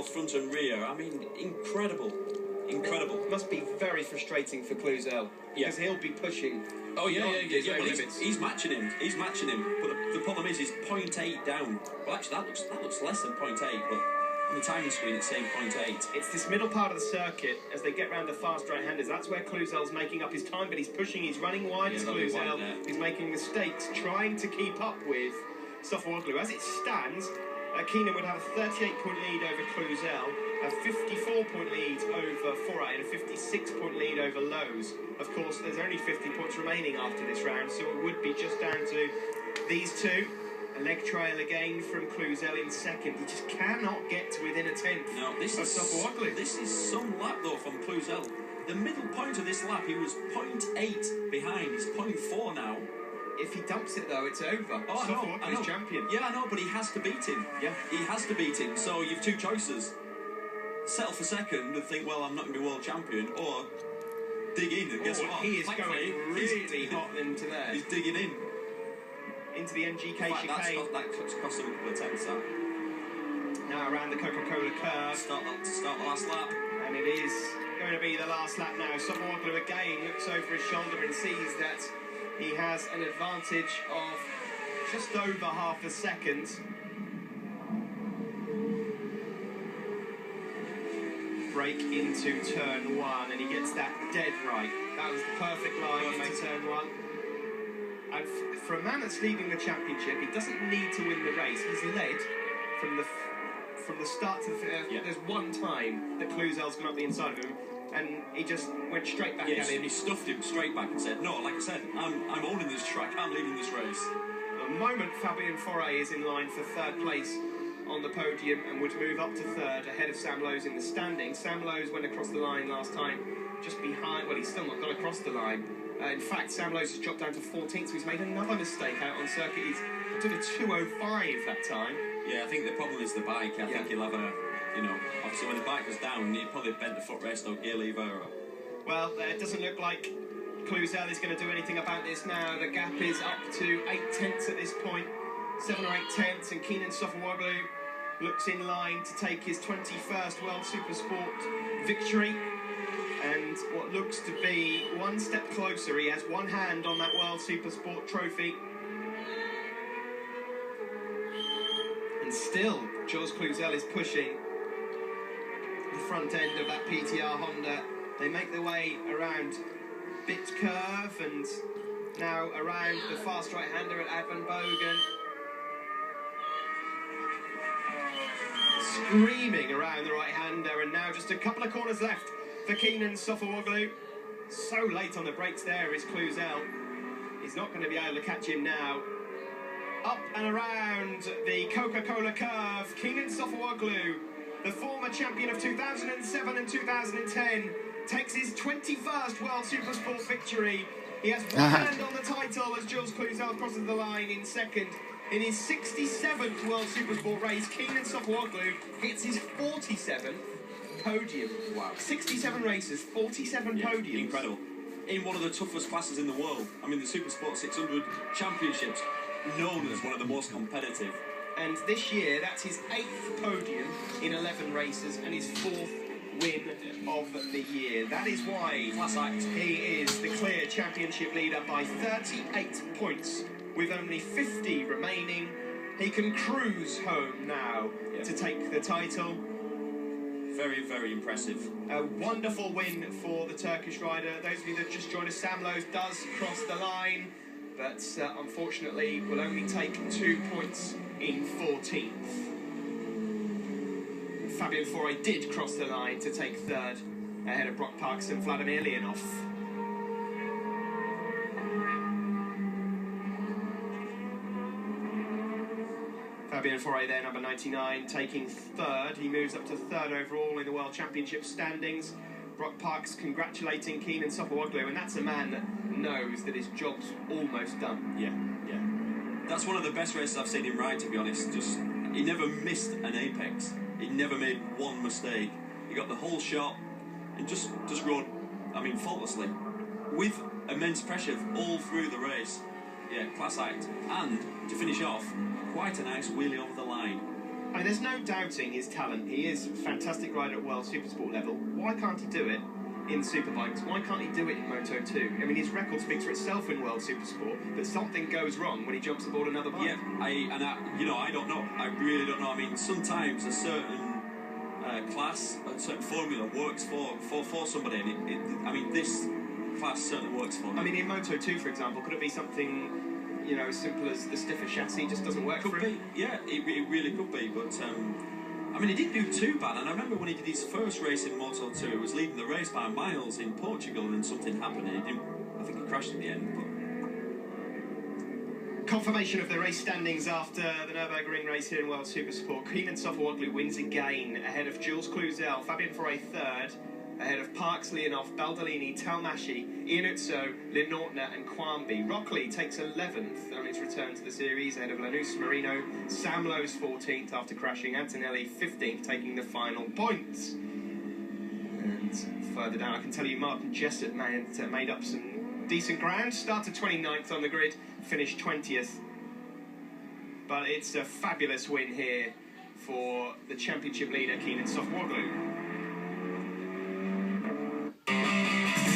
both front and rear. I mean, incredible. Incredible. It must be very frustrating for Gluzel, because he'll be pushing. Oh yeah. Well, he's matching him. He's matching him. But the problem is, he's 0.8 down. Well, actually, that looks less than 0.8. But on the timing screen, it's saying 0.8. It's this middle part of the circuit as they get round the fast right-handers. That's where Gluzel's making up his time, but he's pushing. He's running wide to Gluzel. He's making mistakes, trying to keep up with sofuoglu. As it stands, Kenan would have a 38-point lead over Gluzel, a 54-point lead over Foray, and a 56-point lead over Lowe's. Of course, there's only 50 points remaining after this round, so it would be just down to these two. A leg trail again from Gluzel in second. He just cannot get to within a tenth of sofuoglu. This is some lap, though, from Gluzel. The middle point of this lap, he was 0.8 behind. He's 0.4 now. If he dumps it, though, it's over. Oh, I know. He's champion. Yeah, I know, but he has to beat him. Yeah. He has to beat him. So you've two choices. Settle for second and think, well, I'm not going to be world champion, or dig in and guess what? He is going really hot into there. He's digging in. Into the NGK chicane. That cost him a couple of tenths, that. Now around the Coca-Cola curve. Start the last lap. And it is going to be the last lap now. Sofuoglu again looks over his shoulder and sees that he has an advantage of just over half a second. Break into turn one, and he gets that dead right. That was the perfect line into turn one. And for a man that's leading the championship, he doesn't need to win the race. He's led from the start to the finish. There's one time that Gluzel's gone up the inside of him, and he just went straight back at him. He stuffed him straight back and said, no, like I said, I'm owning this track, I'm leading this race. At the moment, Fabien Foray is in line for third place on the podium and would move up to third ahead of Sam Lowe's in the standings. Sam Lowe's went across the line last time just behind, well, he's still not got across the line. In fact, Sam Lowe's has dropped down to 14th, so he's made another mistake out on circuit. He did a 2:05 that time. Yeah, I think the problem is the bike. I think he'll have a, obviously when the bike was down, he'd probably bent the footrest or gear lever. Well, it doesn't look like Gluzel is going to do anything about this now. The gap is up to 8 tenths at this point, 7 or 8 tenths, and Kenan sofuoglu looks in line to take his 21st World Supersport victory. And what looks to be one step closer. He has one hand on that World Supersport trophy. And still, Jules Gluzel is pushing the front end of that PTR Honda. They make their way around Bit Curve and now around the fast right-hander at Advan Bogen. Screaming around the right-hander, and now just a couple of corners left for Kenan sofuoglu. So late on the brakes there is Gluzel. He's not going to be able to catch him now. Up and around the Coca-Cola curve, Kenan sofuoglu, the former champion of 2007 and 2010, takes his 21st World Supersport victory. He has one hand on the title as Jules Gluzel crosses the line in second. In his 67th World Supersport race, Kenan sofuoglu hits his 47th podium. Wow. 67 races, 47 podiums. Incredible. In one of the toughest classes in the world. I mean, the Supersport 600 Championships, known as one of the most competitive. And this year, that's his 8th podium in 11 races and his 4th win of the year. That is why he is the clear championship leader by 38 points. With only 50 remaining, he can cruise home now to take the title. Very, very impressive. A wonderful win for the Turkish rider. Those of you that just joined us, Sam Lowe's does cross the line, but unfortunately will only take 2 points in 14th. Fabien Foray did cross the line to take third ahead of Brock Parks and Vladimir Leonov. Fabien Foray there, number 99, taking third. He moves up to third overall in the World Championship standings. Brock Parks congratulating Kenan sofuoglu, and that's a man that knows that his job's almost done. Yeah. That's one of the best races I've seen him ride, to be honest. He never missed an apex. He never made one mistake. He got the whole shot and just rode, faultlessly, with immense pressure all through the race. Yeah, class act. And to finish off, quite a nice wheelie over the line. I mean, there's no doubting his talent. He is a fantastic rider at World Supersport level. Why can't he do it in Superbikes? Why can't he do it in Moto 2? I mean, his record speaks for itself in World Supersport, but something goes wrong when he jumps aboard another bike. Yeah, I don't know. I really don't know. I mean, sometimes a certain class, a certain formula works for somebody, and I mean, this class certainly works for him. I mean, in Moto 2, for example, could it be something, you know, as simple as the stiffer chassis just doesn't work for him? Yeah, it really could be, but I mean, he didn't do too bad, and I remember when he did his first race in Moto 2, he was leading the race by miles in Portugal, and then something happened, and I think he crashed in the end. But confirmation of the race standings after the Nurburgring race here in World Supersport. Kenan sofuoglu wins again ahead of Jules, Gluzel, Fabian Foray third, ahead of Parks, Leonov, Baldolini, Talmashi, Iannuzzo, Lenortner and Quambi. Rockley takes 11th on his return to the series ahead of Lanús, Marino, Sam Lowe's 14th after crashing, Antonelli 15th taking the final points. And further down I can tell you Martin Jessup made up some decent ground, started 29th on the grid, finished 20th. But it's a fabulous win here for the championship leader Kenan sofuoglu.